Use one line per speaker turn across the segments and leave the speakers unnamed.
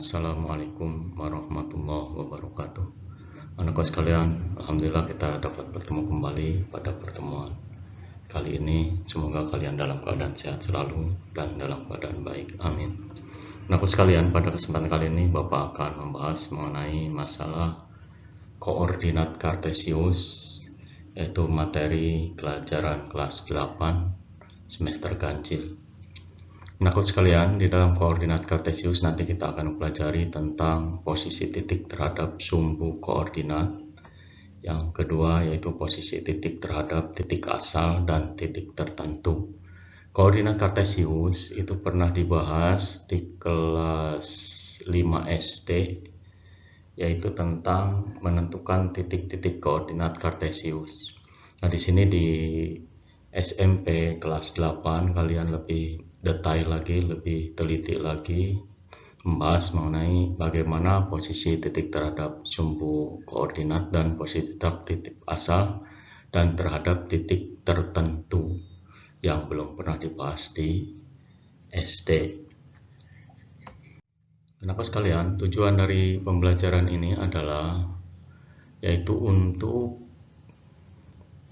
Assalamualaikum warahmatullahi wabarakatuh. Anak-anak sekalian, alhamdulillah kita dapat bertemu kembali pada pertemuan kali ini. Semoga kalian dalam keadaan sehat selalu dan dalam keadaan baik. Amin. Anak-anak sekalian, pada kesempatan kali ini Bapak akan membahas mengenai masalah koordinat kartesius, yaitu materi pelajaran kelas 8 semester ganjil. Anak-anak sekalian, di dalam koordinat kartesius nanti kita akan mempelajari tentang posisi titik terhadap sumbu koordinat. Yang kedua yaitu posisi titik terhadap titik asal dan titik tertentu. Koordinat kartesius itu pernah dibahas di kelas 5 SD, yaitu tentang menentukan titik-titik koordinat kartesius. Nah, di sini di SMP kelas 8 kalian lebih detail lagi, lebih teliti lagi membahas mengenai bagaimana posisi titik terhadap sumbu koordinat dan posisi titik asal dan terhadap titik tertentu yang belum pernah dibahas di SD. Anak-anak sekalian, tujuan dari pembelajaran ini adalah yaitu untuk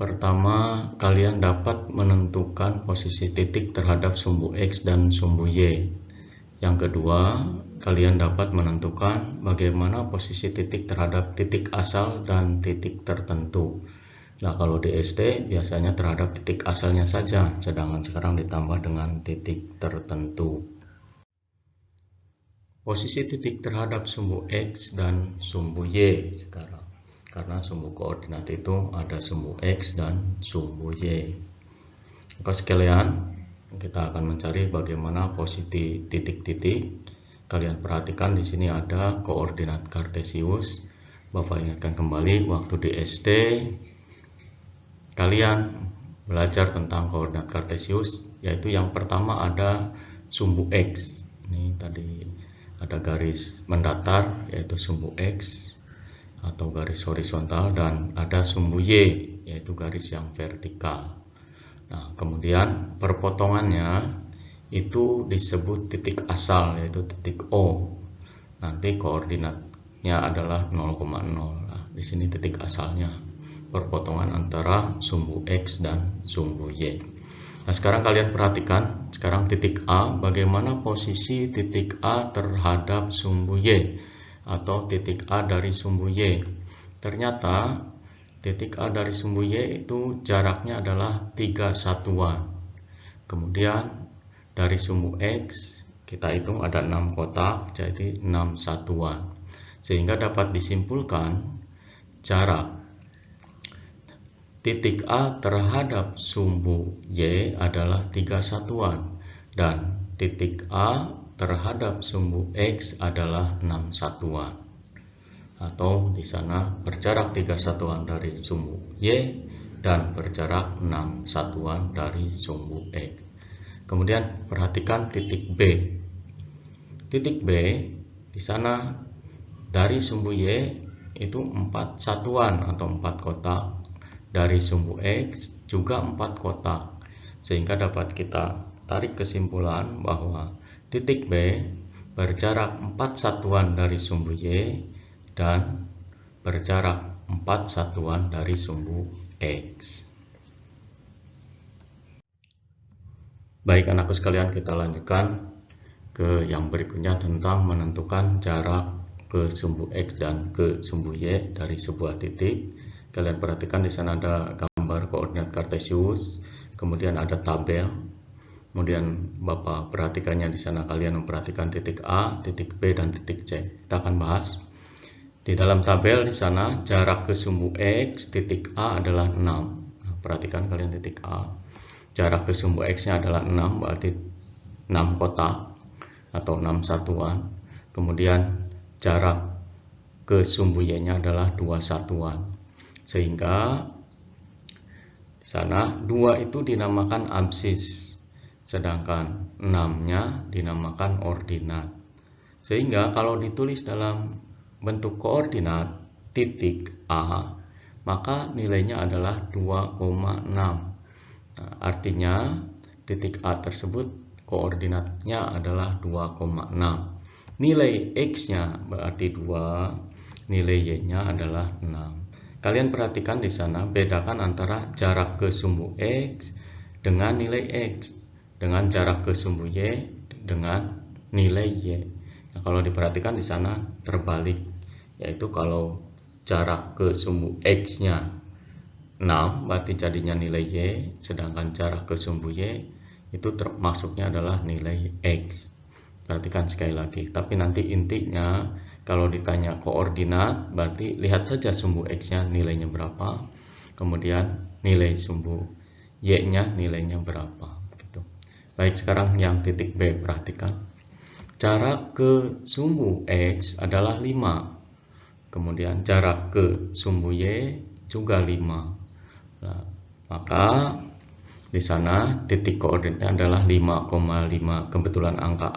pertama, kalian dapat menentukan posisi titik terhadap sumbu X dan sumbu Y. Yang kedua, kalian dapat menentukan bagaimana posisi titik terhadap titik asal dan titik tertentu. Nah, kalau di SD biasanya terhadap titik asalnya saja, sedangkan sekarang ditambah dengan titik tertentu. Posisi titik terhadap sumbu X dan sumbu Y sekarang. Karena sumbu koordinat itu ada sumbu X dan sumbu Y. Maka sekalian, kita akan mencari bagaimana posisi titik-titik. Kalian perhatikan di sini ada koordinat kartesius. Bapak ingatkan kembali waktu di SD kalian belajar tentang koordinat kartesius, yaitu yang pertama ada sumbu X. Ini tadi ada garis mendatar yaitu sumbu X atau garis horizontal, dan ada sumbu Y yaitu garis yang vertikal. Nah, kemudian perpotongannya itu disebut titik asal yaitu titik O. Nanti koordinatnya adalah 0,0. Nah, di sini titik asalnya perpotongan antara sumbu X dan sumbu Y. Nah, sekarang kalian perhatikan sekarang titik A, bagaimana posisi titik A terhadap sumbu Y atau titik A dari sumbu Y. Ternyata titik A dari sumbu Y itu jaraknya adalah 3 satuan. Kemudian dari sumbu X kita hitung ada 6 kotak, jadi 6 satuan. Sehingga dapat disimpulkan jarak titik A terhadap sumbu Y adalah 3 satuan dan titik A terhadap sumbu X adalah 6 satuan, atau di sana berjarak 3 satuan dari sumbu Y dan berjarak 6 satuan dari sumbu X. Kemudian perhatikan titik B. Titik B di sana dari sumbu Y itu 4 satuan atau 4 kotak, dari sumbu X juga 4 kotak, sehingga dapat kita tarik kesimpulan bahwa titik B berjarak 4 satuan dari sumbu Y dan berjarak 4 satuan dari sumbu X. Baik anakku sekalian, kita lanjutkan ke yang berikutnya tentang menentukan jarak ke sumbu X dan ke sumbu Y dari sebuah titik. Kalian perhatikan di sana ada gambar koordinat kartesius, kemudian ada tabel. Kemudian Bapak perhatikannya di sana, kalian memperhatikan titik A, titik B, dan titik C. Kita akan bahas. Di dalam tabel di sana jarak ke sumbu X titik A adalah 6. Nah, perhatikan kalian titik A. Jarak ke sumbu X-nya adalah 6, berarti 6 kotak atau 6 satuan. Kemudian jarak ke sumbu Y-nya adalah 2 satuan. Sehingga di sana 2 itu dinamakan absis, sedangkan 6-nya dinamakan ordinat. Sehingga kalau ditulis dalam bentuk koordinat titik A, maka nilainya adalah 2,6. Nah, artinya titik A tersebut koordinatnya adalah 2,6. nilai X-nya berarti 2, nilai Y-nya adalah 6. Kalian perhatikan di sana, bedakan antara jarak ke sumbu X dengan nilai X, dengan jarak ke sumbu Y dengan nilai Y. Nah, kalau diperhatikan di sana terbalik, yaitu kalau jarak ke sumbu X-nya 6 berarti jadinya nilai Y, sedangkan jarak ke sumbu Y itu termasuknya adalah nilai X. Perhatikan sekali lagi, tapi nanti intinya kalau ditanya koordinat berarti lihat saja sumbu X-nya nilainya berapa, kemudian nilai sumbu Y-nya nilainya berapa gitu. Baik, sekarang yang titik B, perhatikan jarak ke sumbu X adalah 5, kemudian jarak ke sumbu Y juga 5. Nah, maka di sana titik koordinatnya adalah 5,5. Kebetulan angka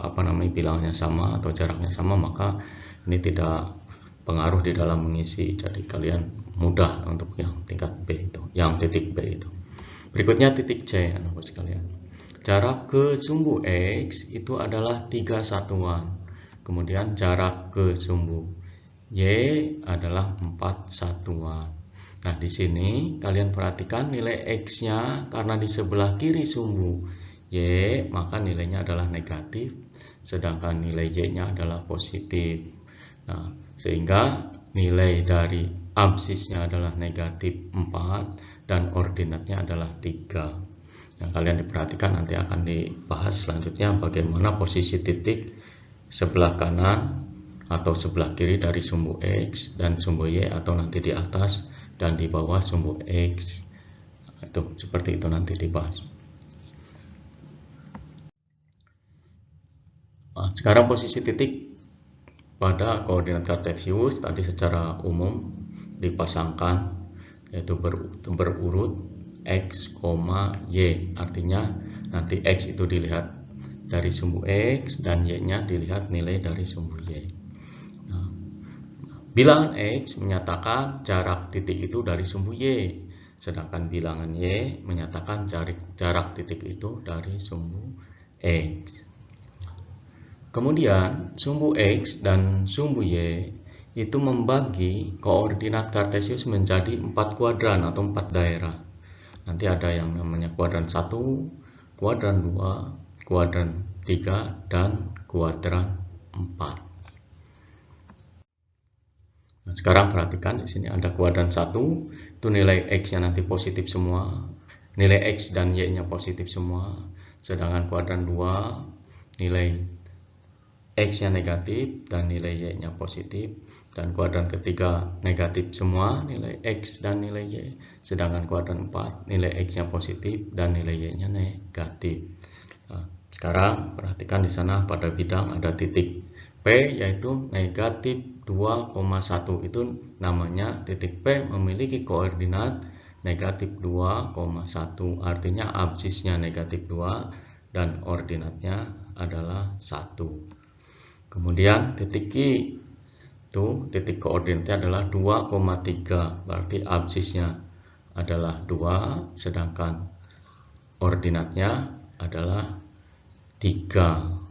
bilangnya sama atau jaraknya sama, maka ini tidak pengaruh di dalam mengisi. Jadi kalian mudah untuk yang tingkat B itu, yang titik B itu. Berikutnya titik C, anak sekalian. Jarak ke sumbu X itu adalah 3 satuan. Kemudian jarak ke sumbu Y adalah 4 satuan. Nah, di sini kalian perhatikan nilai X-nya karena di sebelah kiri sumbu Y, maka nilainya adalah negatif, sedangkan nilai Y-nya adalah positif. Nah, sehingga nilai dari absisnya adalah negatif 4 dan ordinatnya adalah 3. Nah, kalian diperhatikan nanti akan dibahas selanjutnya bagaimana posisi titik sebelah kanan atau sebelah kiri dari sumbu X dan sumbu Y, atau nanti di atas dan di bawah sumbu X. Itu seperti itu nanti dibahas. Nah, sekarang posisi titik pada koordinat kartesius tadi secara umum dipasangkan, yaitu berurut X, Y. Artinya nanti X itu dilihat dari sumbu X dan Y-nya dilihat nilai dari sumbu Y. Nah, bilangan X menyatakan jarak titik itu dari sumbu Y, sedangkan bilangan Y menyatakan jarak titik itu dari sumbu X. Kemudian sumbu X dan sumbu Y itu membagi koordinat kartesius menjadi 4 kuadran atau 4 daerah. Nanti ada yang namanya kuadran 1, kuadran 2, kuadran 3, dan kuadran 4. Nah, sekarang perhatikan di sini ada kuadran 1, itu nilai X-nya nanti positif semua, nilai X dan Y-nya positif semua. Sedangkan kuadran 2 nilai X-nya negatif dan nilai Y-nya positif, dan kuadran ketiga negatif semua nilai X dan nilai Y. Sedangkan kuadran 4 nilai X-nya positif dan nilai Y-nya negatif. Nah, sekarang perhatikan di sana pada bidang ada titik P, yaitu negatif 2,1. Itu namanya titik P memiliki koordinat negatif 2,1. Artinya absisnya negatif 2 dan ordinatnya adalah 1. Kemudian titik Q itu titik koordinatnya adalah 2,3. Berarti absisnya adalah 2, sedangkan ordinatnya adalah 3.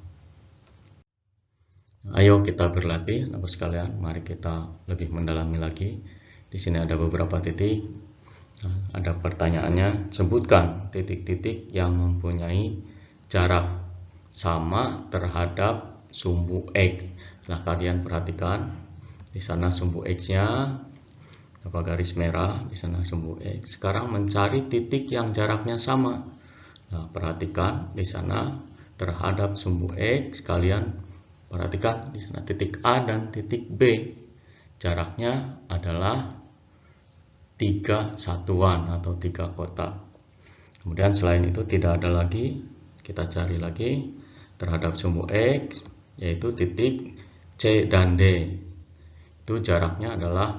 Ayo kita berlatih, Bapak sekalian. Mari kita lebih mendalami lagi. Di sini ada beberapa titik. Nah, ada pertanyaannya, sebutkan titik-titik yang mempunyai jarak sama terhadap sumbu X. Nah, kalian perhatikan di sana sumbu X-nya apa garis merah, di sana sumbu X. Sekarang mencari titik yang jaraknya sama. Nah, perhatikan di sana terhadap sumbu X, kalian perhatikan di sana titik A dan titik B. Jaraknya adalah 3 satuan atau 3 kotak. Kemudian selain itu tidak ada lagi. Kita cari lagi terhadap sumbu X, yaitu titik C dan D. Itu jaraknya adalah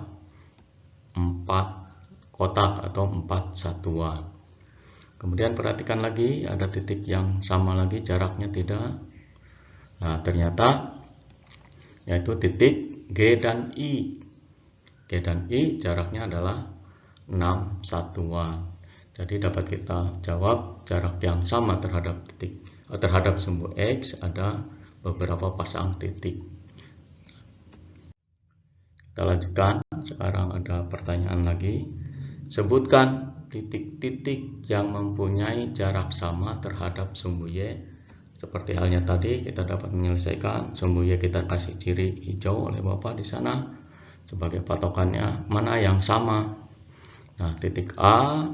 4 kotak atau 4 satuan. Kemudian perhatikan lagi ada titik yang sama lagi, jaraknya tidak. Nah, ternyata yaitu titik G dan I. G dan I jaraknya adalah 6 satuan. Jadi dapat kita jawab jarak yang sama terhadap sumbu X ada beberapa pasang titik. Kita lanjutkan. Sekarang ada pertanyaan lagi. Sebutkan titik-titik yang mempunyai jarak sama terhadap sumbu Y. Seperti halnya tadi, kita dapat menyelesaikan. Sumbu Y kita kasih ciri hijau oleh Bapak di sana sebagai patokannya, mana yang sama. Nah, titik A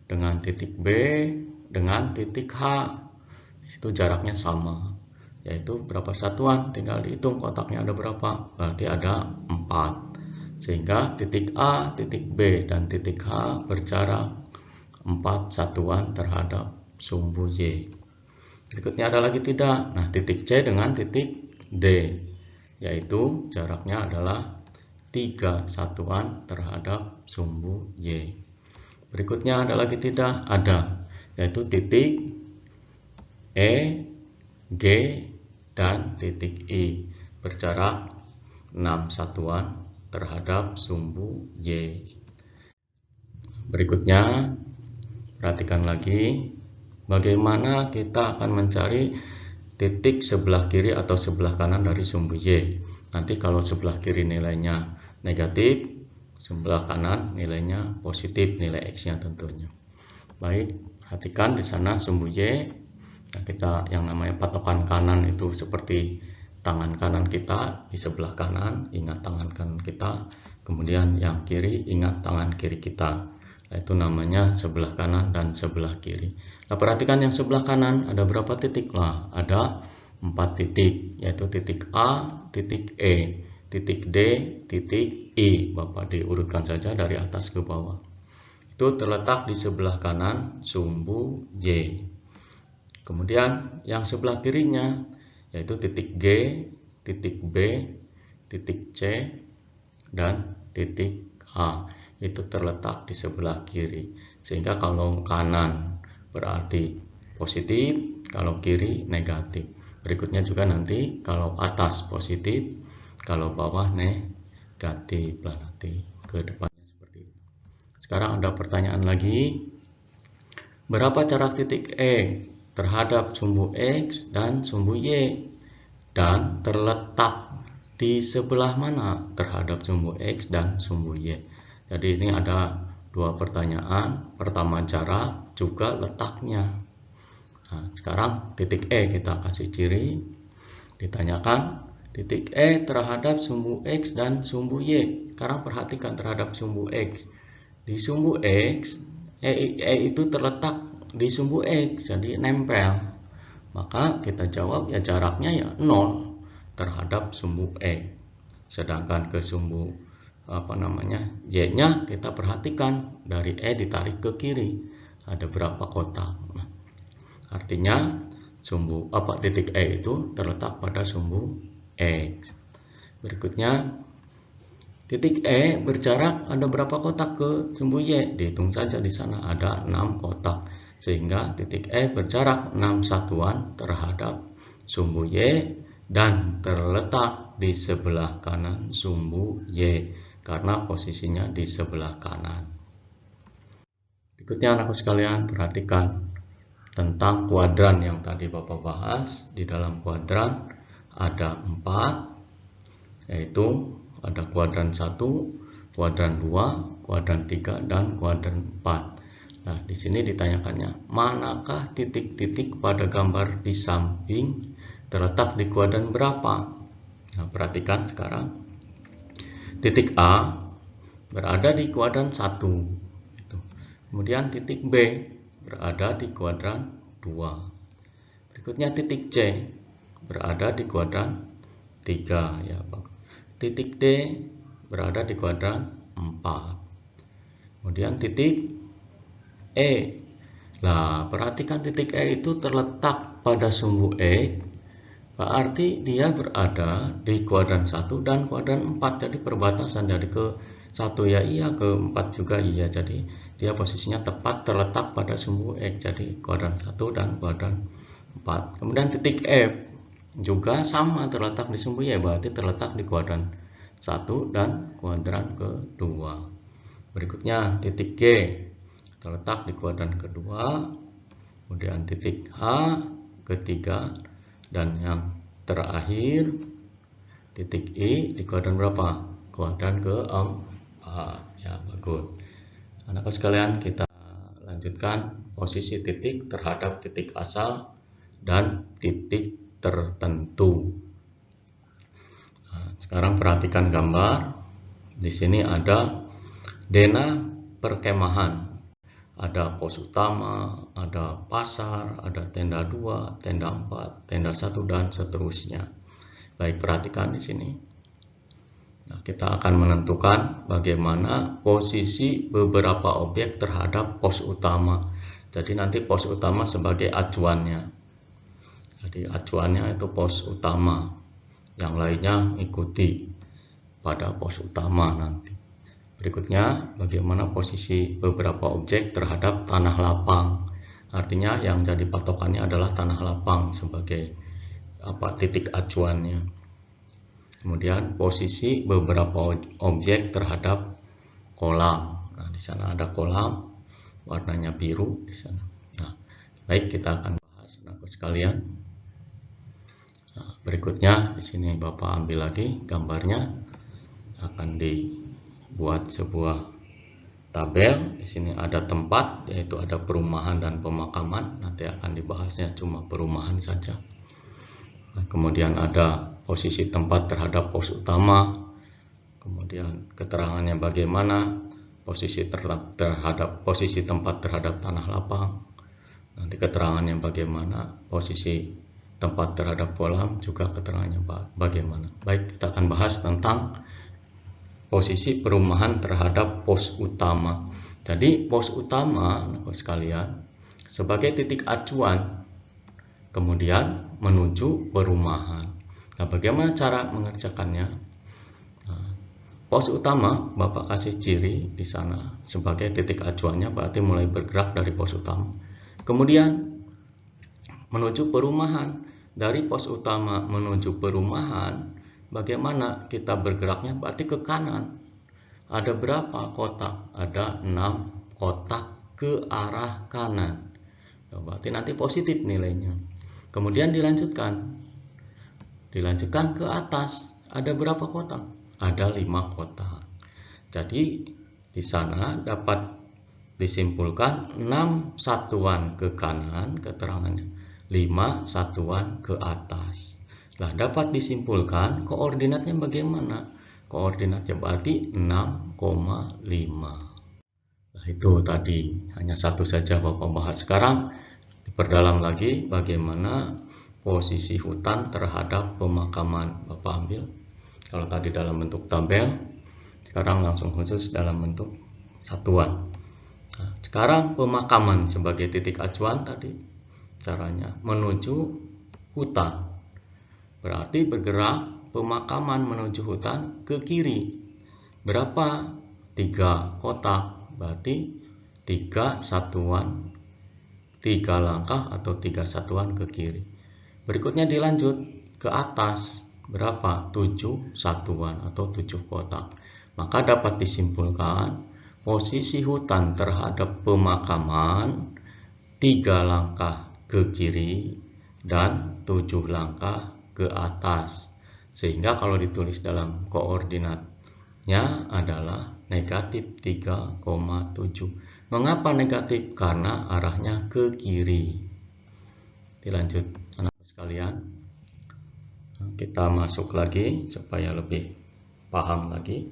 dengan titik B dengan titik H, di situ jaraknya sama, yaitu berapa satuan, tinggal dihitung kotaknya ada berapa, berarti ada 4. Sehingga titik A, titik B, dan titik H berjarak 4 satuan terhadap sumbu Y. Berikutnya ada lagi tidak? Nah, titik C dengan titik D, yaitu jaraknya adalah 3 satuan terhadap sumbu Y. Berikutnya ada lagi tidak? Ada, yaitu titik E, G, dan titik I berjarak 6 satuan terhadap sumbu Y. Berikutnya, perhatikan lagi bagaimana kita akan mencari titik sebelah kiri atau sebelah kanan dari sumbu Y. Nanti kalau sebelah kiri nilainya negatif, sebelah kanan nilainya positif, nilai X-nya tentunya. Baik, perhatikan di sana sumbu Y. Nah, kita yang namanya patokan kanan itu seperti tangan kanan kita di sebelah kanan, ingat tangan kanan kita. Kemudian yang kiri, ingat tangan kiri kita. Nah, itu namanya sebelah kanan dan sebelah kiri. Nah, perhatikan yang sebelah kanan ada berapa titik? Nah, ada 4 titik, yaitu titik A, titik E, titik D, titik I. Bapak diurutkan saja dari atas ke bawah. Itu terletak di sebelah kanan sumbu Y. Kemudian yang sebelah kirinya yaitu titik G, titik B, titik C, dan titik H. Itu terletak di sebelah kiri. Sehingga kalau kanan berarti positif, kalau kiri negatif. Berikutnya juga nanti kalau atas positif, kalau bawah negatif. Lah nanti ke depannya seperti itu. Sekarang ada pertanyaan lagi. Berapa jarak titik E terhadap sumbu X dan sumbu Y, dan terletak di sebelah mana terhadap sumbu X dan sumbu Y? Jadi ini ada 2 pertanyaan. Pertama jarak, juga letaknya. Nah, sekarang titik E kita kasih ciri. Ditanyakan titik E terhadap sumbu X dan sumbu Y. Sekarang perhatikan terhadap sumbu X. Di sumbu X, E itu terletak di sumbu X, jadi nempel. Maka kita jawab ya jaraknya ya 0 terhadap sumbu E. Sedangkan ke sumbu Y-nya kita perhatikan dari E ditarik ke kiri ada berapa kotak. Nah, artinya titik E itu terletak pada sumbu X. Berikutnya titik E berjarak ada berapa kotak ke sumbu Y? Dihitung saja di sana ada 6 kotak. Sehingga titik E berjarak 6 satuan terhadap sumbu Y dan terletak di sebelah kanan sumbu Y karena posisinya di sebelah kanan. Berikutnya anakku sekalian, perhatikan tentang kuadran yang tadi Bapak bahas. Di dalam kuadran ada 4, yaitu ada kuadran 1, kuadran 2, kuadran 3, dan kuadran 4. Nah, di sini ditanyakannya, manakah titik-titik pada gambar di samping terletak di kuadran berapa? Nah, perhatikan sekarang. Titik A berada di kuadran 1. Kemudian titik B berada di kuadran 2. Berikutnya titik C berada di kuadran 3. Ya, titik D berada di kuadran 4. Kemudian titik E. Nah, perhatikan titik E itu terletak pada sumbu X, berarti dia berada di kuadran 1 dan kuadran 4. Jadi perbatasan dari ke 1 ya iya, ke 4 juga iya. Jadi dia posisinya tepat terletak pada sumbu X, jadi kuadran 1 dan kuadran 4. Kemudian titik F juga sama terletak di sumbu Y, berarti terletak di kuadran 1 dan kuadran kedua. Berikutnya titik G terletak di kuadran kedua, kemudian titik H ketiga, dan yang terakhir titik I di kuadran berapa? Kuadran keempat. Ya, bagus. Anak-anak sekalian, kita lanjutkan posisi titik terhadap titik asal dan titik tertentu. Nah, sekarang perhatikan gambar. Di sini ada denah perkemahan. Ada pos utama, ada pasar, ada tenda 2, tenda 4, tenda 1 dan seterusnya. Baik, perhatikan di sini. Nah, kita akan menentukan bagaimana posisi beberapa objek terhadap pos utama. Jadi nanti pos utama sebagai acuannya. Jadi acuannya itu pos utama. Yang lainnya ikuti pada pos utama nanti. Berikutnya, bagaimana posisi beberapa objek terhadap tanah lapang. Artinya yang jadi patokannya adalah tanah lapang sebagai titik acuannya. Kemudian posisi beberapa objek terhadap kolam. Nah, di sana ada kolam, warnanya biru di sana. Nah, baik, kita akan bahas anak sekalian. Nah, berikutnya di sini Bapak ambil lagi gambarnya, akan dibuat sebuah tabel. Di sini ada tempat, yaitu ada perumahan dan pemakaman. Nanti akan dibahasnya cuma perumahan saja. Nah, kemudian ada posisi tempat terhadap pos utama. Kemudian keterangannya bagaimana posisi terhadap posisi tempat terhadap tanah lapang. Nanti keterangannya bagaimana posisi tempat terhadap kolam, juga keterangannya bagaimana. Baik, kita akan bahas tentang posisi perumahan terhadap pos utama. Jadi pos utama, sekalian, sebagai titik acuan, kemudian menuju perumahan. Nah, bagaimana cara mengerjakannya? Nah, pos utama Bapak kasih ciri di sana sebagai titik acuannya, berarti mulai bergerak dari pos utama. Kemudian menuju perumahan. Dari pos utama menuju perumahan, bagaimana kita bergeraknya? Berarti ke kanan. Ada berapa kotak? Ada 6 kotak ke arah kanan. Berarti nanti positif nilainya. Kemudian dilanjutkan ke atas. Ada berapa kotak? Ada 5 kotak. Jadi di sana dapat disimpulkan 6 satuan ke kanan, keterangannya 5 satuan ke atas. Nah, dapat disimpulkan koordinatnya bagaimana? Koordinatnya berarti 6,5. Nah, itu tadi hanya satu saja Bapak bahas. Sekarang diperdalam lagi bagaimana posisi hutan terhadap pemakaman. Bapak ambil, kalau tadi dalam bentuk tabel, sekarang langsung khusus dalam bentuk satuan. Nah, sekarang pemakaman sebagai titik acuan tadi. Caranya menuju hutan, berarti bergerak pemakaman menuju hutan ke kiri. Berapa? 3 kotak, berarti 3 satuan, 3 langkah atau 3 satuan ke kiri. Berikutnya dilanjut ke atas, berapa? 7 satuan atau 7 kotak. Maka dapat disimpulkan posisi hutan terhadap pemakaman 3 langkah ke kiri dan 7 langkah ke atas. Sehingga kalau ditulis dalam koordinatnya adalah negatif 3,7. Mengapa negatif? Karena arahnya ke kiri. Dilanjut anak sekalian. Kita masuk lagi supaya lebih paham lagi.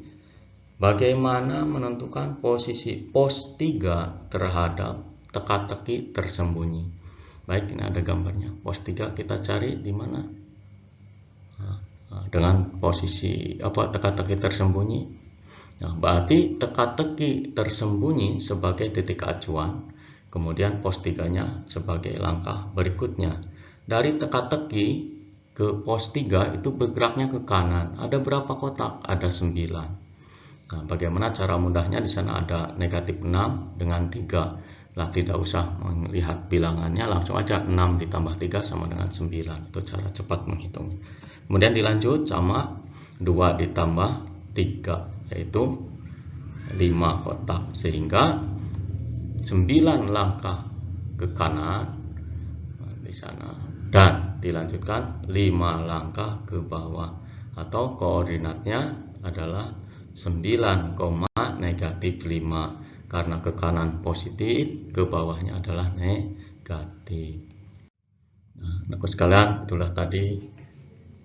Bagaimana menentukan posisi pos 3 terhadap teka-teki tersembunyi. Baik, ini ada gambarnya. Pos 3 kita cari di mana? Nah, dengan posisi teka-teki tersembunyi. Nah, berarti teka-teki tersembunyi sebagai titik acuan, kemudian pos 3-nya sebagai langkah berikutnya. Dari teka-teki ke pos 3 itu bergeraknya ke kanan. Ada berapa kotak? Ada 9. Nah, bagaimana cara mudahnya? Di sana ada negatif 6 dengan 3. Lah, tidak usah melihat bilangannya, langsung aja 6 ditambah 3 sama dengan 9. Itu cara cepat menghitung. Kemudian dilanjut sama 2 ditambah 3, yaitu 5 kotak. Sehingga 9 langkah ke kanan di sana dan dilanjutkan 5 langkah ke bawah, atau koordinatnya adalah 9, negatif 5. Karena ke kanan positif, ke bawahnya adalah negatif. Nah, Bapak sekalian, itulah tadi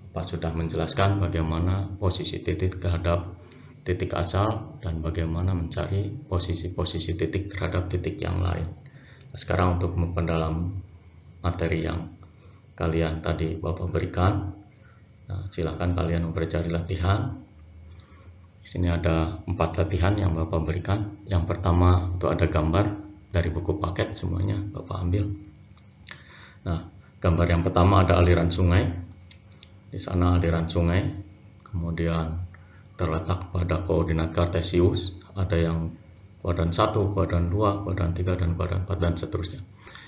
Bapak sudah menjelaskan bagaimana posisi titik terhadap titik asal dan bagaimana mencari posisi-posisi titik terhadap titik yang lain. Nah, sekarang untuk memperdalam materi yang kalian tadi Bapak berikan, nah, silakan kalian mempelajari latihan. Di sini ada 4 latihan yang Bapak berikan. Yang pertama itu ada gambar dari buku paket, semuanya Bapak ambil. Nah, gambar yang pertama ada aliran sungai. Di sana aliran sungai, kemudian terletak pada koordinat kartesius. Ada yang kuadran 1, kuadran 2, kuadran 3, dan kuadran 4, dan seterusnya.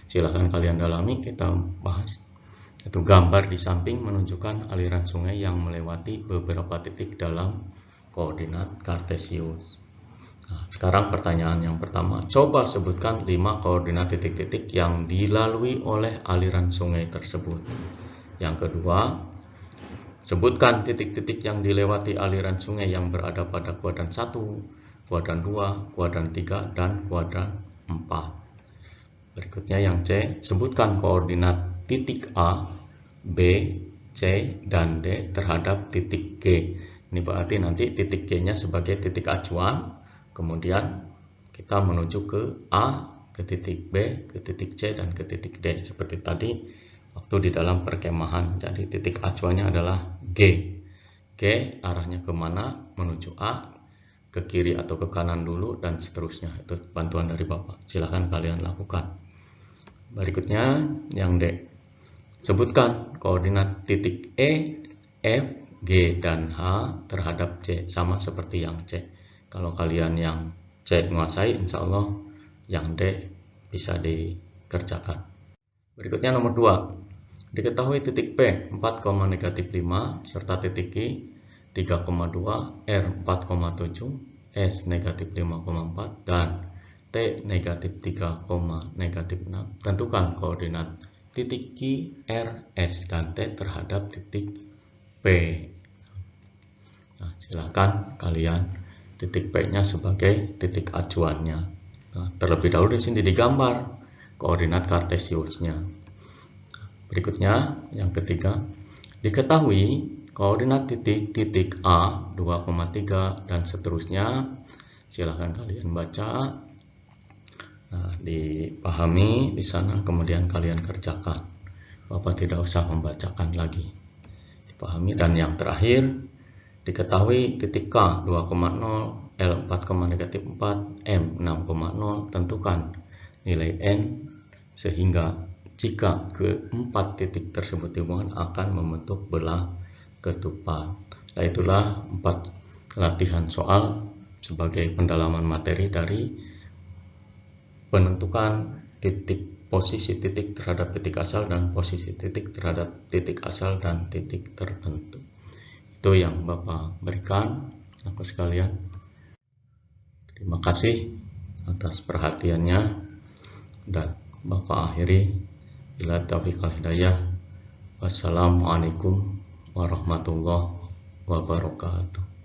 Silahkan kalian dalami, kita bahas. Itu gambar di samping menunjukkan aliran sungai yang melewati beberapa titik dalam koordinat kartesius. Nah, sekarang pertanyaan yang pertama, coba sebutkan 5 koordinat titik-titik yang dilalui oleh aliran sungai tersebut. Yang kedua, sebutkan titik-titik yang dilewati aliran sungai yang berada pada kuadran 1, kuadran 2, kuadran 3, dan kuadran 4. Berikutnya yang C, sebutkan koordinat titik A, B, C, dan D terhadap titik G. Ini berarti nanti titik G-nya sebagai titik acuan, kemudian kita menuju ke A, ke titik B, ke titik C, dan ke titik D. Seperti tadi waktu di dalam perkemahan. Jadi titik acuannya adalah G. G arahnya kemana? Menuju A, ke kiri atau ke kanan dulu, dan seterusnya. Itu bantuan dari Bapak. Silahkan kalian lakukan. Berikutnya yang D. Sebutkan koordinat titik E, F, G, dan H terhadap C, sama seperti yang C. Kalau kalian yang C menguasai, insya Allah yang D bisa dikerjakan. Berikutnya nomor 2. Diketahui titik P 4, negatif 5 serta titik Q 3,2, R 4,7, S negatif 5,4, dan T negatif 3, negatif 6. Tentukan koordinat titik Q, R, S, dan T terhadap titik P. Nah, silakan kalian titik P-nya sebagai titik acuannya. Nah, terlebih dahulu di sini digambar koordinat kartesiusnya. Berikutnya yang ketiga, diketahui koordinat titik A 2,3 dan seterusnya. Silahkan kalian baca. Nah, dipahami di sana, kemudian kalian kerjakan. Bapak tidak usah membacakan lagi. Dipahami. Dan yang terakhir, diketahui titik K 2,0, L 4, negatif 4, M 6,0. Tentukan nilai N sehingga jika keempat titik tersebut dihubungkan akan membentuk belah ketupat. Nah, itulah 4 latihan soal sebagai pendalaman materi dari penentukan posisi titik terhadap titik asal dan posisi titik terhadap titik asal dan titik tertentu. Itu yang Bapak berikan, aku sekalian. Terima kasih atas perhatiannya, dan Bapak akhiri bila taufiq wal hidayah. Wassalamualaikum warahmatullahi wabarakatuh.